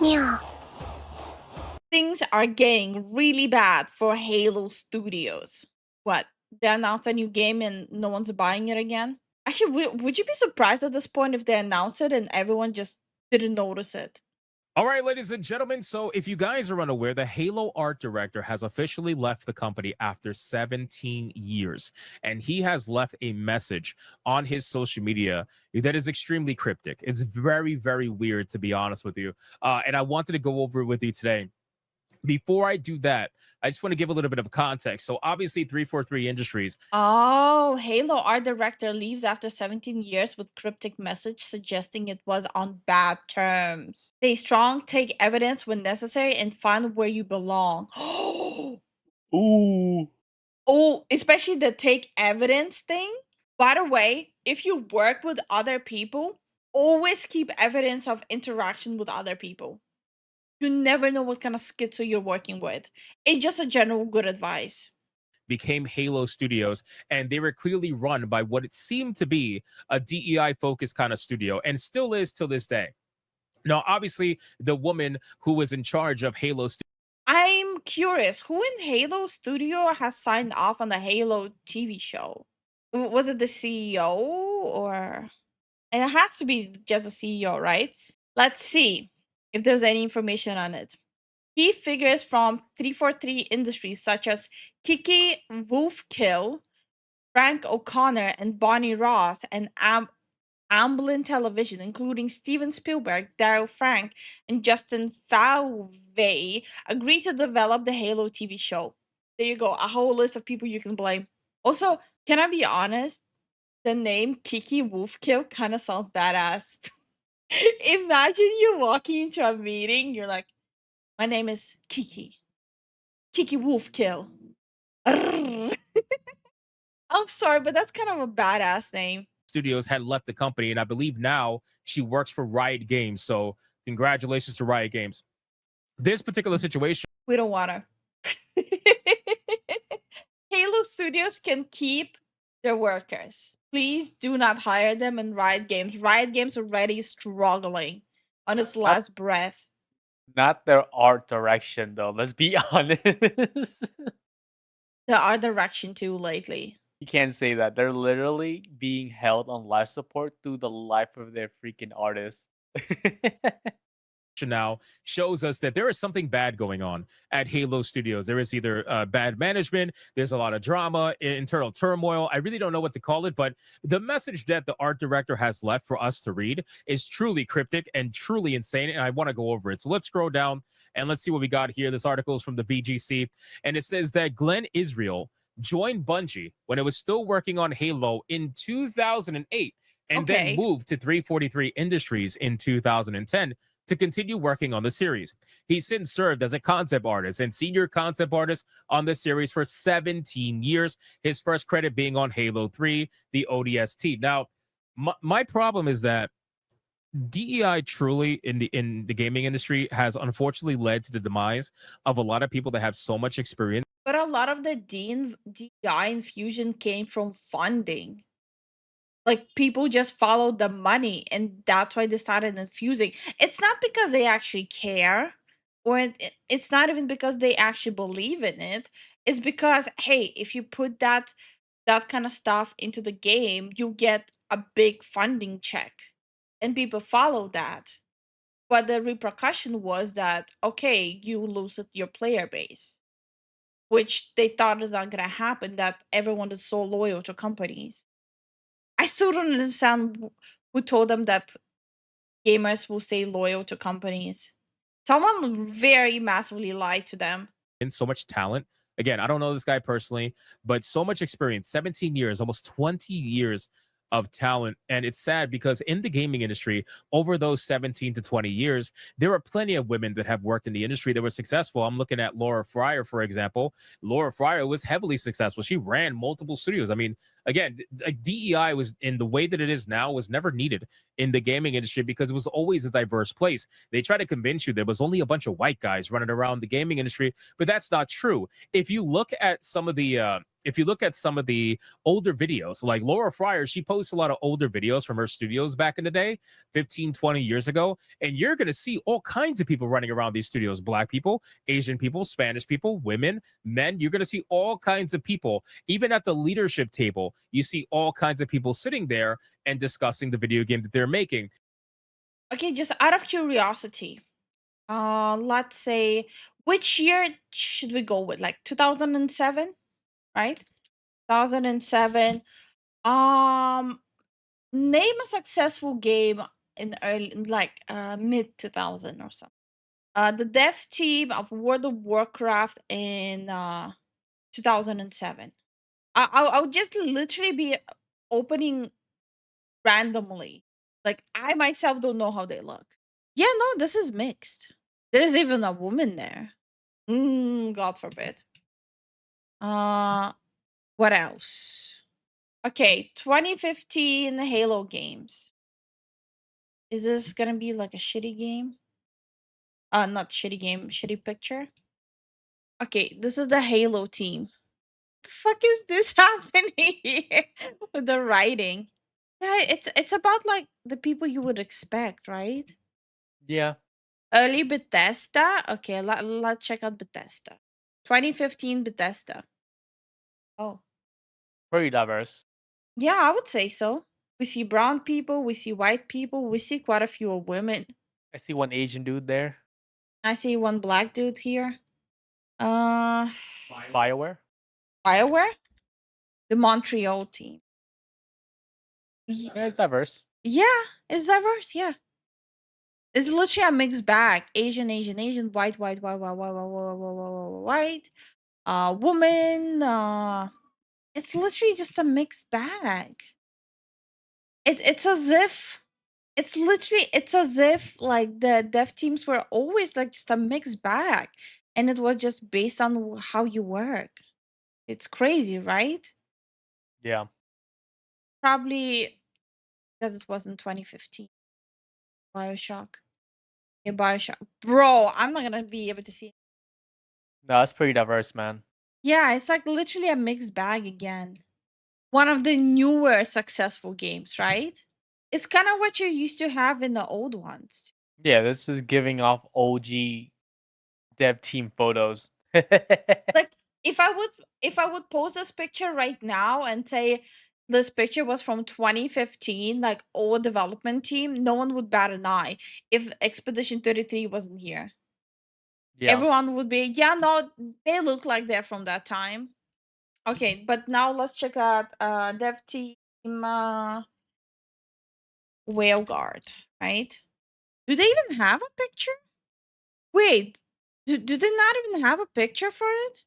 Yeah. Things are getting really bad for Halo Studios. What? They announced a new game and no one's buying it again? Actually, would you be surprised at this point if they announce it and everyone just didn't notice it? All right, ladies and gentlemen. So, if you guys are unaware, the Halo art director has officially left the company after 17 years. And he has left a message on his social media that is extremely cryptic. It's very, very weird, to be honest with you. And I wanted to go over it with you today. Before I do that, I just want to give a little bit of context. So, obviously, 343 Industries. Oh, Halo art director leaves after 17 years with cryptic message suggesting it was on bad terms. Stay strong, take evidence when necessary, and find where you belong. Ooh. Oh, especially the take evidence thing. By the way, if you work with other people, always keep evidence of interaction with other people. You never know what kind of schizo you're working with. It's just a general good advice. Became Halo Studios, and they were clearly run by what it seemed to be a DEI focused kind of studio, and still is till this day. Now, obviously, the woman who was in charge of Halo I'm curious, who in Halo Studio has signed off on the Halo TV show? Was it the CEO or it has to be just the CEO, right? Let's see if there's any information on it. Key figures from 343 Industries such as Kiki Wolfkill, Frank O'Connor, and Bonnie Ross, and Amblin Television, including Steven Spielberg, Daryl Frank, and Justin Falvey, agreed to develop the Halo TV show. There you go, a whole list of people you can blame. Also, can I be honest? The name Kiki Wolfkill kind of sounds badass. Imagine you walking into a meeting, you're like, my name is Kiki Wolfkill. I'm sorry, but that's kind of a badass name. Studios had left the company, and I believe now she works for Riot Games. So, congratulations to Riot Games. This particular situation. We don't wanna. Halo Studios can keep their workers. Please do not hire them in Riot Games. Riot Games already struggling on its Not last breath. not their art direction though. Let's be honest. There are direction too lately. You can't say that. They're literally being held on life support through the life of their freaking artists. Now shows us that there is something bad going on at Halo Studios. There is either bad management, there's a lot of drama, internal turmoil. I really don't know what to call it, but the message that the art director has left for us to read is truly cryptic and truly insane. And I want to go over it. So let's scroll down and let's see what we got here. This article is from the VGC, and it says that Glenn Israel joined Bungie when it was still working on Halo in 2008 and then Okay. moved to 343 Industries in 2010 to continue working on the series. He's since served as a concept artist and senior concept artist on the series for 17 years, his first credit being on Halo 3, the ODST. Now, my problem is that DEI truly in the gaming industry has unfortunately led to the demise of a lot of people that have so much experience. But a lot of the DI infusion came from funding. Like people just followed the money and that's why they started infusing. It's not because they actually care or it's not even because they actually believe in it. It's because hey, if you put that kind of stuff into the game, you get a big funding check and people follow that. But the repercussion was that okay, you lose your player base, which they thought is not going to happen, that everyone is so loyal to companies. I still don't understand who told them that gamers will stay loyal to companies. Someone very massively lied to them. So much talent. Again, I don't know this guy personally, but so much experience, 17 years, almost 20 years of talent. And it's sad because in the gaming industry, over those 17 to 20 years, there are plenty of women that have worked in the industry that were successful. I'm looking at Laura Fryer, for example. Laura Fryer was heavily successful. She ran multiple studios. I mean, again, like DEI was in the way that it is now was never needed in the gaming industry because it was always a diverse place. They try to convince you there was only a bunch of white guys running around the gaming industry, but that's not true. If you look at some of the if you look at some of the older videos, like Laura Fryer, she posts a lot of older videos from her studios back in the day, 15, 20 years ago. And you're going to see all kinds of people running around these studios: Black people, Asian people, Spanish people, women, men. You're going to see all kinds of people. Even at the leadership table, you see all kinds of people sitting there and discussing the video game that they're making. Okay, just out of curiosity, let's say, which year should we go with? Like 2007, right? 2007. Um, Name a successful game in early, like mid 2000 or something. The dev team of World of Warcraft in 2007. I would just literally be opening randomly. Like I myself don't know how they look. Yeah, no, this is mixed. There's even a woman there. God forbid. Uh, what else? Okay, 2015 Halo games. Is this gonna be like a shitty game? Not shitty game, shitty picture. Okay, this is the Halo team. The fuck is this happening here with the writing? Yeah, it's about like the people you would expect, right? Yeah, Early Bethesda. Okay, let's check out Bethesda. 2015 Bethesda. Oh, pretty diverse. yeah, I would say so. We see brown people, we see white people, we see quite a few women. I see one Asian dude there. I see one black dude here. Uh, Bioware. Bioware, the Montreal team. Ye- Yeah, it's diverse. Yeah, it's diverse. Yeah, it's literally a mixed bag. Asian, Asian, Asian, white, white, white, white, white, white, white, white, white, white, white. Woman. It's literally just a mixed bag. It's as if it's as if like the dev teams were always like just a mixed bag, and it was just based on how you work. It's crazy, right? Yeah. Probably because it was in 2015. Bioshock. Yeah, Bioshock. Bro, I'm not gonna be able to see it. No, it's pretty diverse, man. Yeah, it's like literally a mixed bag again. One of the newer successful games, right? It's kind of what you used to have in the old ones. Yeah, this is giving off OG dev team photos. Like if I would post this picture right now and say this picture was from 2015, like old development team, no one would bat an eye if Expedition 33 wasn't here. Yeah. Everyone would be, yeah, no, they look like they're from that time. Okay, but now let's check out dev team Whale Guard, right? Do they even have a picture? Wait, do they not even have a picture for it?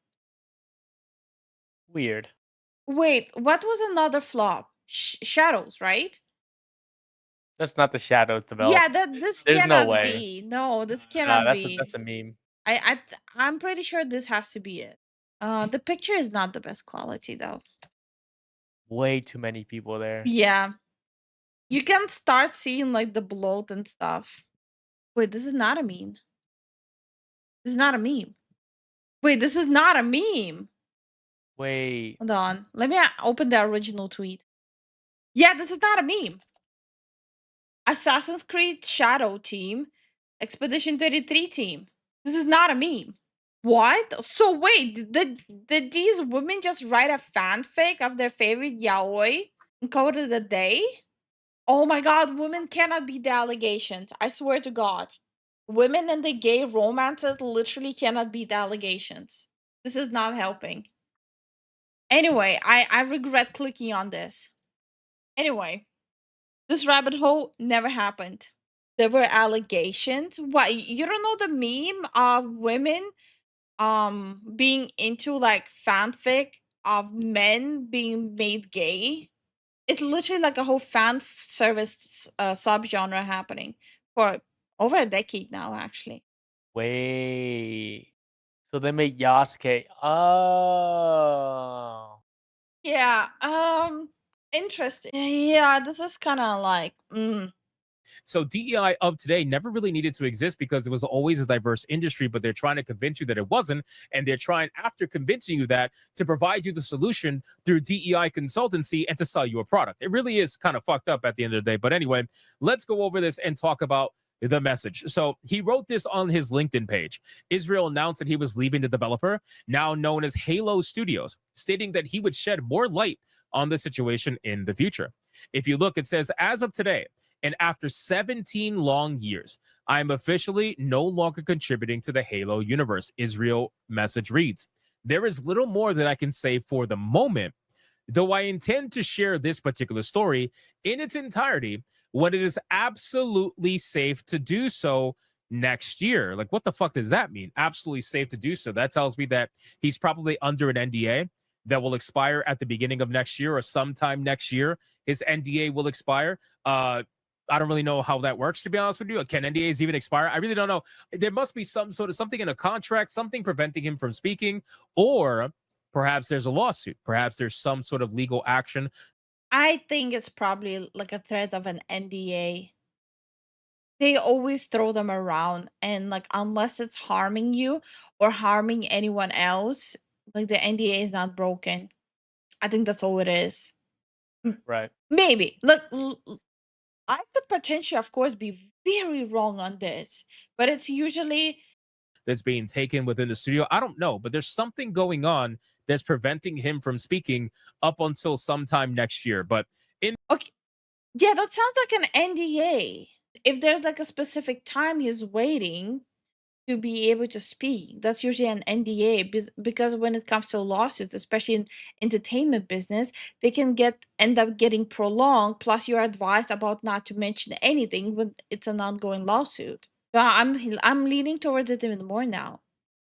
Weird. Wait, what was another flop? Shadows, right? That's not the shadows Yeah, development. that this There's no cannot way. be. No, this Nah, cannot that's be. a meme. I'm pretty sure this has to be it. The picture is not the best quality though. Way too many people there. Yeah, you can start seeing like the bloat and stuff. Wait, this is not a meme. This is not a meme. Wait, this is not a meme. Wait. Hold on. Let me open the original tweet. Yeah, this is not a meme. Assassin's Creed Shadow team, Expedition 33 team. This is not a meme. What? So wait, did these women just write a fanfic of their favorite yaoi and call it a day? Oh my god, women cannot beat the allegations. I swear to God. Women and the gay romances literally cannot beat the allegations. This is not helping. Anyway, I regret clicking on this. Anyway, this rabbit hole never happened. There were allegations. What, you don't know the meme of women being into like fanfic of men being made gay? It's literally like a whole service subgenre happening for over a decade now, actually. Wait. So they made Yasuke. Oh. Yeah, interesting. Yeah, this is kind of like So DEI of today never really needed to exist because it was always a diverse industry, but they're trying to convince you that it wasn't. And they're trying, after convincing you that, to provide you the solution through DEI consultancy and to sell you a product. It really is kind of fucked up at the end of the day. But anyway, let's go over this and talk about the message. So he wrote this on his LinkedIn page. Israel announced that he was leaving the developer, now known as Halo Studios, stating that he would shed more light on the situation in the future. If you look, it says, as of today, and after 17 long years, I am officially no longer contributing to the Halo universe. Israel message reads, there is little more that I can say for the moment, though I intend to share this particular story in its entirety when it is absolutely safe to do so next year. Like, what the fuck does that mean? Absolutely safe to do so. That tells me that he's probably under an NDA that will expire at the beginning of next year or sometime next year. His NDA will expire. I don't really know how that works, to be honest with you. Can NDAs even expire? I really don't know. There must be some sort of something in a contract, something preventing him from speaking, or perhaps there's a lawsuit. Perhaps there's some sort of legal action. I think it's probably like a threat of an NDA. They always throw them around, and like unless it's harming you or harming anyone else, like the NDA is not broken. I think that's all it is. Right. Maybe. Look, I could potentially, of course, be very wrong on this, but it's usually That's being taken within the studio. I don't know, but there's something going on that's preventing him from speaking up until sometime next year. But in okay. Yeah, that sounds like an NDA. If there's like a specific time he's waiting to be able to speak, that's usually an NDA because when it comes to lawsuits, especially in entertainment business, they can end up getting prolonged. Plus, you're advised about not to mention anything when it's an ongoing lawsuit. So I'm leaning towards it even more now.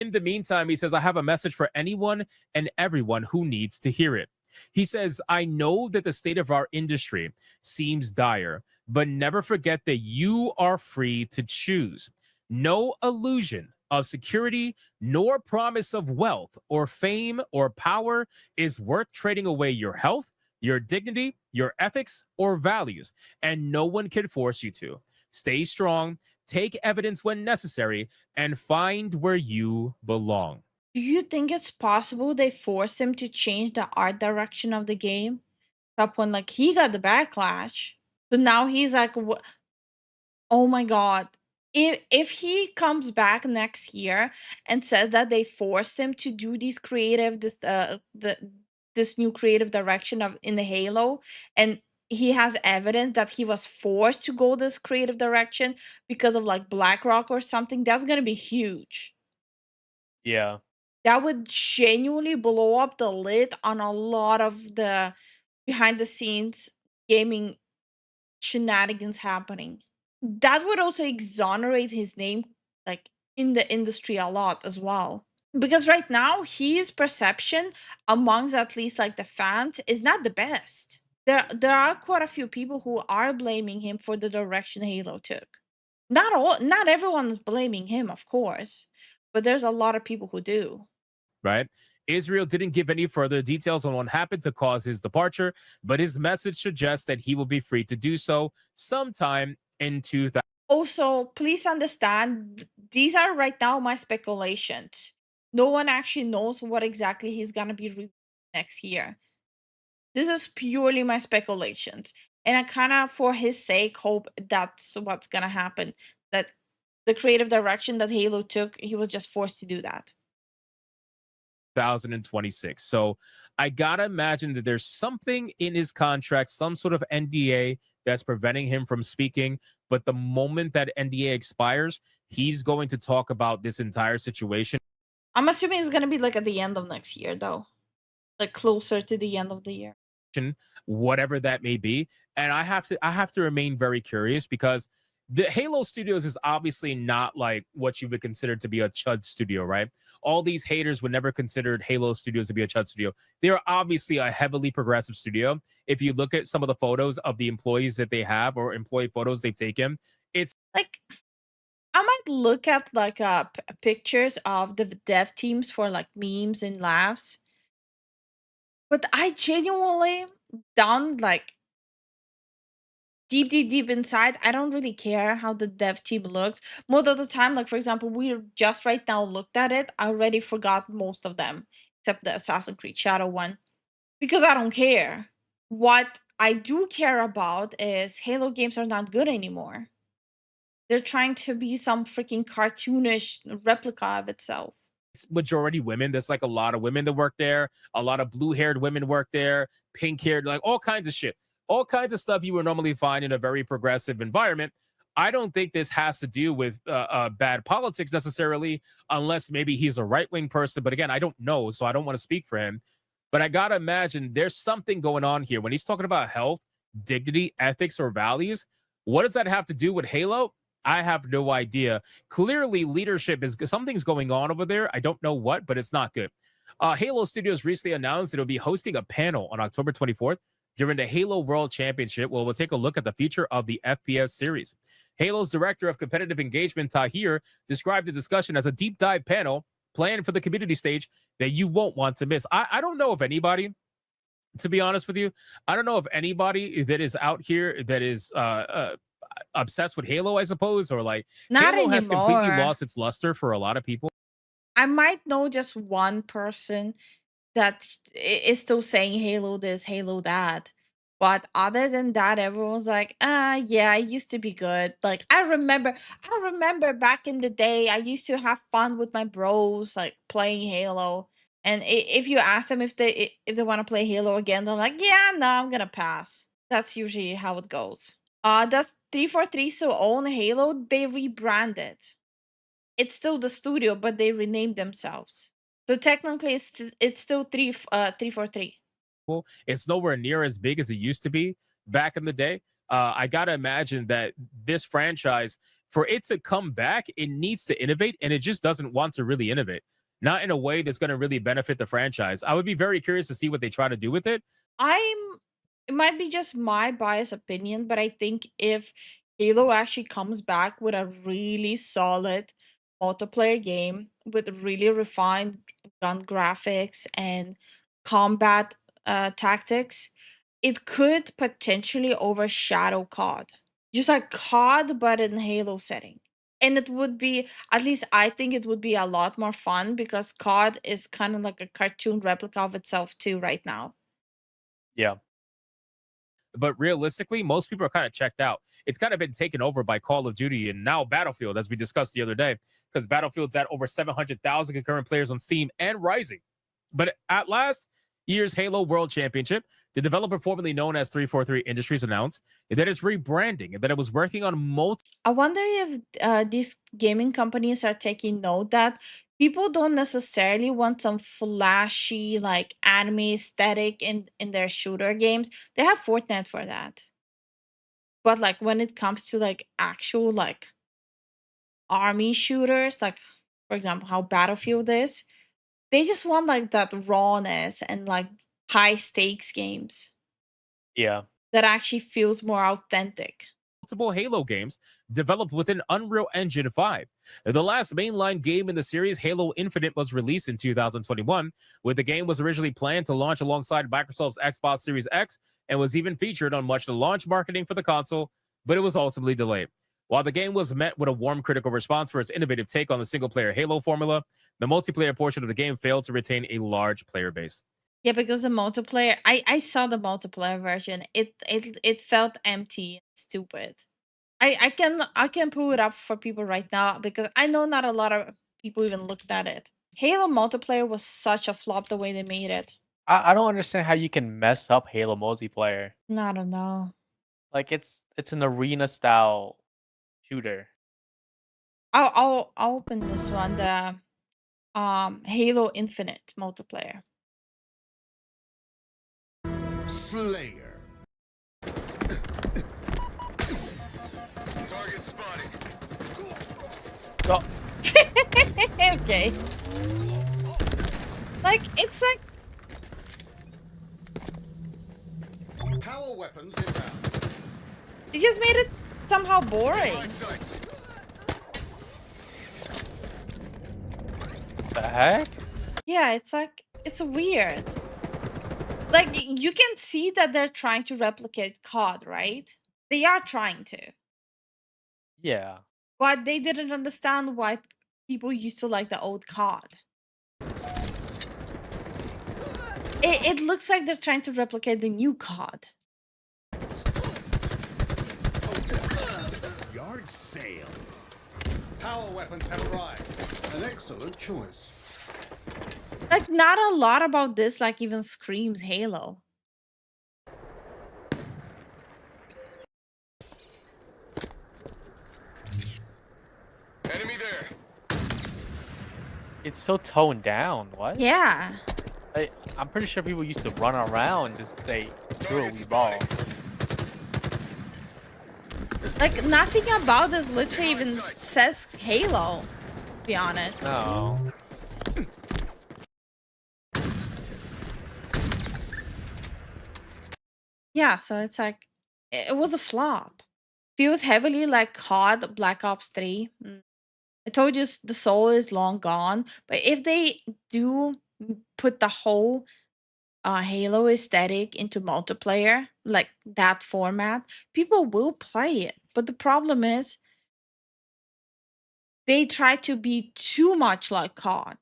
in the meantime, he says, I have a message for anyone and everyone who needs to hear it. He says, I know that the state of our industry seems dire, but never forget that you are free to choose. No illusion of security, nor promise of wealth or fame or power is worth trading away your health, your dignity, your ethics, or values, and no one can force you to. Stay strong, take evidence when necessary, and find where you belong. Do you think it's possible they forced him to change the art direction of the game? Up when like he got the backlash, so now he's like, oh my god. If he comes back next year and says that they forced him to do these creative this new creative direction of in the Halo, and he has evidence that he was forced to go this creative direction because of like BlackRock or something, that's gonna be huge. Yeah. That would genuinely blow up the lid on a lot of the behind the scenes gaming shenanigans happening. That would also exonerate his name like in the industry a lot as well. Because right now his perception amongst at least like the fans is not the best. There are quite a few people who are blaming him for the direction Halo took. Not everyone's blaming him, of course, but there's a lot of people who do. Right? Israel didn't give any further details on what happened to cause his departure, but his message suggests that he will be free to do so sometime in 2000. Also, please understand, these are right now my speculations. No one actually knows what exactly he's gonna be next year. This is purely my speculations. And I kind of, for his sake, hope that's what's gonna happen. That the creative direction that Halo took, he was just forced to do that. 2026. So I gotta imagine that there's something in his contract, some sort of NDA that's preventing him from speaking. But the moment that NDA expires, he's going to talk about this entire situation, I'm assuming it's gonna be like at the end of next year, though, like closer to the end of the year. whatever that may be. And I have to remain very curious because the Halo Studios is obviously not like what you would consider to be a chud studio, right? All these haters would never consider Halo Studios to be a chud studio. They are obviously a heavily progressive studio. If you look at some of the photos of the employees that they have or employee photos they've taken, it's Like, I might look at like pictures of the dev teams for like memes and laughs, but I genuinely don't like. deep inside, I don't really care how the dev team looks. Most of the time, like for example, we just right now looked at it. I already forgot most of them, except the Assassin's Creed Shadow one, because I don't care. What I do care about is Halo games are not good anymore. They're trying to be some freaking cartoonish replica of itself. It's majority women. There's like a lot of women that work there. A lot of blue-haired women work there, pink-haired, like all kinds of shit. All kinds of stuff you would normally find in a very progressive environment. I don't think this has to do with bad politics necessarily, unless maybe he's a right-wing person. But again, I don't know, so I don't want to speak for him. But I gotta imagine there's something going on here when he's talking about health, dignity, ethics, or values. What does that have to do with Halo? I have no idea. Clearly, leadership is something's going on over there. I don't know what, but it's not good. Halo Studios recently announced it'll be hosting a panel on October 24th during the Halo World Championship. Well, we'll take a look at the future of the FPS series. Halo's director of competitive engagement, Tahir, described the discussion as a deep dive panel planned for the community stage that you won't want to miss. I don't know if anybody, to be honest with you, I don't know if anybody that is out here that is obsessed with Halo, I suppose, or like Not Halo has completely anymore. lost its luster for a lot of people. I might know just one person that is still saying Halo this, Halo that. But other than that, everyone's like, yeah, it used to be good. Like I remember back in the day, I used to have fun with my bros, like playing Halo. And if you ask them if they want to play Halo again, they're like, yeah, no, I'm gonna pass. That's usually how it goes. Does 343 still own Halo? They rebranded. It's still the studio, but they renamed themselves. So technically, it's still 343. It's nowhere near as big as it used to be back in the day. I gotta imagine that this franchise, for it to come back, it needs to innovate, and it just doesn't want to really innovate. Not in a way that's going to really benefit the franchise. I would be very curious to see what they try to do with it. I'm It might be just my biased opinion, but I think if Halo actually comes back with a really solid multiplayer game with really refined gun graphics and combat tactics, it could potentially overshadow COD. Just like COD, but in Halo setting. And it would be, at least I think it would be a lot more fun because COD is kind of like a cartoon replica of itself too right now. Yeah. But realistically, most people are kind of checked out. It's kind of been taken over by Call of Duty and now Battlefield, as we discussed the other day, because Battlefield's at over 700,000 concurrent players on Steam and rising. But at last year's Halo World Championship, the developer formerly known as 343 Industries announced that it's rebranding and that it was working on multiple. I wonder if these gaming companies are taking note that people don't necessarily want some flashy like anime aesthetic in their shooter games. They have Fortnite for that. But like when it comes to like actual like army shooters, like for example how Battlefield is, they just want like that rawness and like high stakes games Yeah. that actually feels more authentic. Halo games developed within Unreal Engine 5. The last mainline game in the series, Halo Infinite, was released in 2021, where the game was originally planned to launch alongside Microsoft's Xbox Series X and was even featured on much of the launch marketing for the console, but it was ultimately delayed. While the game was met with a warm critical response for its innovative take on the single-player Halo formula, the multiplayer portion of the game failed to retain a large player base. Yeah, because the multiplayer, I saw the multiplayer version. It felt empty and stupid. I can pull it up for people right now because I know not a lot of people even looked at it. Halo multiplayer was such a flop the way they made it. I don't understand how you can mess up Halo multiplayer. I don't know. Like it's an arena style shooter. I'll open this one, the Halo Infinite multiplayer. Slayer. Target spotted. Oh, Okay. Like it's like Power weapons inbound. it just made it somehow boring. My sights. the heck? Yeah, it's like it's weird. Like you can see that they're trying to replicate COD, right? They are trying to, Yeah. but they didn't understand why people used to like the old COD. It looks like they're trying to replicate the new COD. Yard sale. Power weapons have arrived. An excellent choice. Like, not a lot about this, like, even screams Halo. Enemy there. It's so toned down. What? Yeah. I'm pretty sure people used to run around and just say, "Screw it, Target we ball." spotted. Like, nothing about this literally In my even sight. says Halo, to be honest. No. Yeah, so it's like, it was a flop. Feels heavily like COD Black Ops 3. I told you the soul is long gone, but if they do put the whole Halo aesthetic into multiplayer, like that format, people will play it. But the problem is, they try to be too much like COD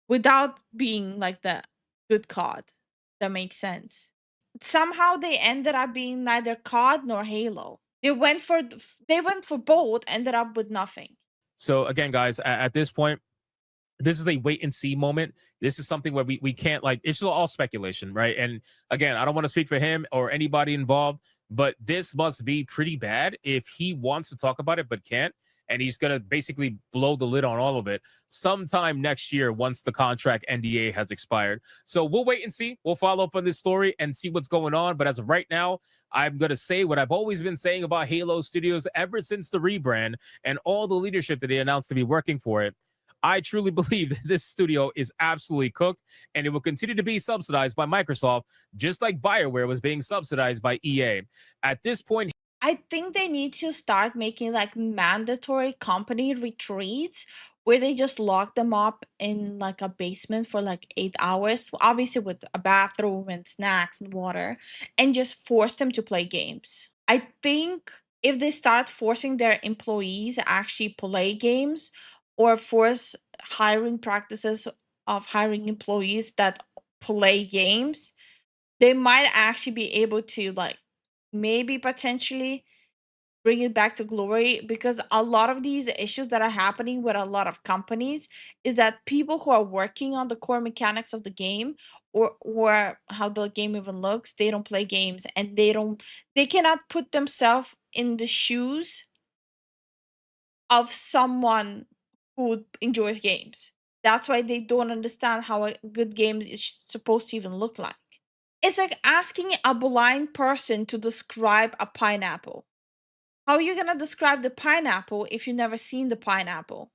without being like the good COD. That makes sense. Somehow they ended up being neither COD nor Halo. They went for both, ended up with nothing. So again, guys, at this point, this is a wait and see moment. This is something where we can't, like, it's all speculation, right? And again, I don't want to speak for him or anybody involved, but this must be pretty bad if he wants to talk about it but can't. And he's gonna basically blow the lid on all of it sometime next year once the contract NDA has expired. So we'll wait and see. We'll follow up on this story and see what's going on. But as of right now, I'm gonna say what I've always been saying about Halo Studios ever since the rebrand and all the leadership that they announced to be working for it. I truly believe that this studio is absolutely cooked and it will continue to be subsidized by Microsoft, just like BioWare was being subsidized by EA. At this point, I think they need to start making like mandatory company retreats where they just lock them up in like a basement for like 8 hours, obviously with a bathroom and snacks and water, and just force them to play games. I think if they start forcing their employees actually play games or force hiring practices of hiring employees that play games, they might actually be able to like maybe potentially bring it back to glory, because a lot of these issues that are happening with a lot of companies is that people who are working on the core mechanics of the game, or how the game even looks, they don't play games, and they cannot put themselves in the shoes of someone who enjoys games. That's why they don't understand how a good game is supposed to even look like. It's like asking a blind person to describe a pineapple. How are you gonna describe the pineapple if you never seen the pineapple?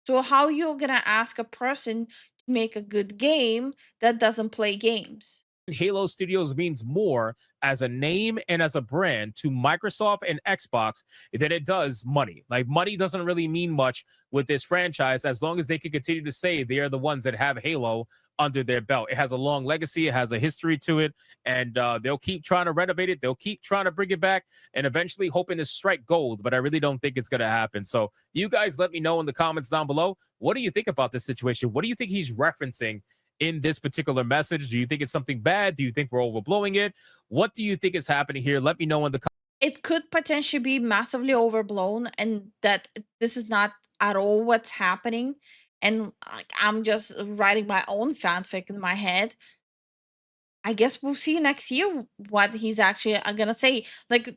So how you gonna ask a person to make a good game that doesn't play games? Halo Studios means more as a name and as a brand to Microsoft and Xbox than it does money. Like, money doesn't really mean much with this franchise as long as they can continue to say they are the ones that have Halo under their belt. It has a long legacy, it has a history to it, and they'll keep trying to renovate it. They'll keep trying to bring it back and eventually hoping to strike gold, but I really don't think it's going to happen. So you guys let me know in the comments down below. What do you think about this situation? What do you think he's referencing in this particular message? Do you think it's something bad? Do you think we're overblowing it? What do you think is happening here? Let me know in the It could potentially be massively overblown, and that this is not at all what's happening. And like, I'm just writing my own fanfic in my head. I guess we'll see next year what he's actually gonna say. Like,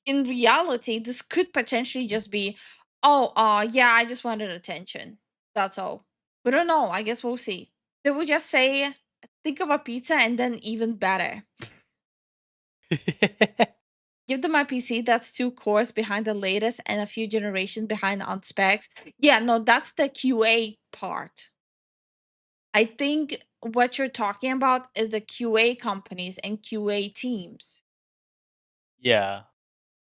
in reality, this could potentially just be, oh, yeah, I just wanted attention. That's all. We don't know. I guess we'll see. They would just say, think of a pizza, and then even better. Give them my PC that's 2 cores behind the latest and a few generations behind on specs. Yeah, no, that's the QA part. I think what you're talking about is the QA companies and QA teams. Yeah.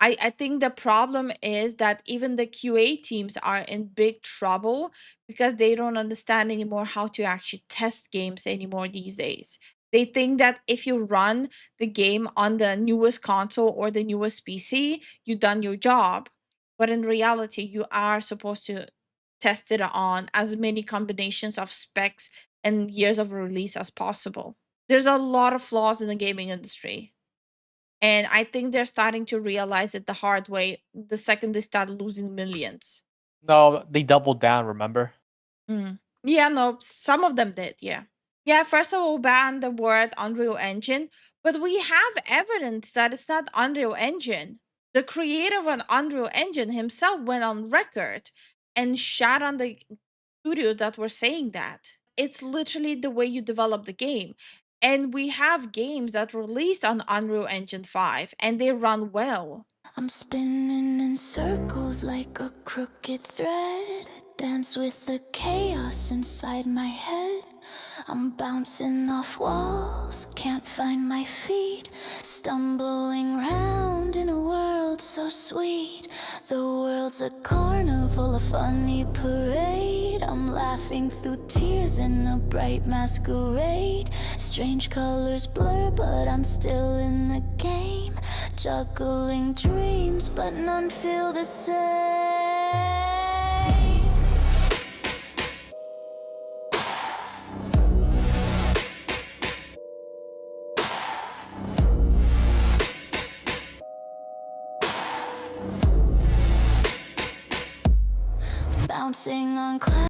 I think the problem is that even the QA teams are in big trouble because they don't understand anymore how to actually test games anymore these days. They think that if you run the game on the newest console or the newest PC, you've done your job. But in reality, you are supposed to test it on as many combinations of specs and years of release as possible. There's a lot of flaws in the gaming industry. And I think they're starting to realize it the hard way the second they start losing millions. No, they doubled down, remember? Mm. Yeah, no, some of them did, yeah. Yeah, first of all, ban the word Unreal Engine, but we have evidence that it's not Unreal Engine. The creator of an Unreal Engine himself went on record and shot on the studios that were saying that. It's literally the way you develop the game. And we have games that released on Unreal Engine 5 and they run well. I'm spinning in circles like a crooked thread. Dance with the chaos inside my head. I'm bouncing off walls, can't find my feet. Stumbling round in a world so sweet. The world's a carnival, a funny parade. I'm laughing through tears in a bright masquerade. Strange colors blur, but I'm still in the game. Juggling dreams, but none feel the same. Bouncing on clouds.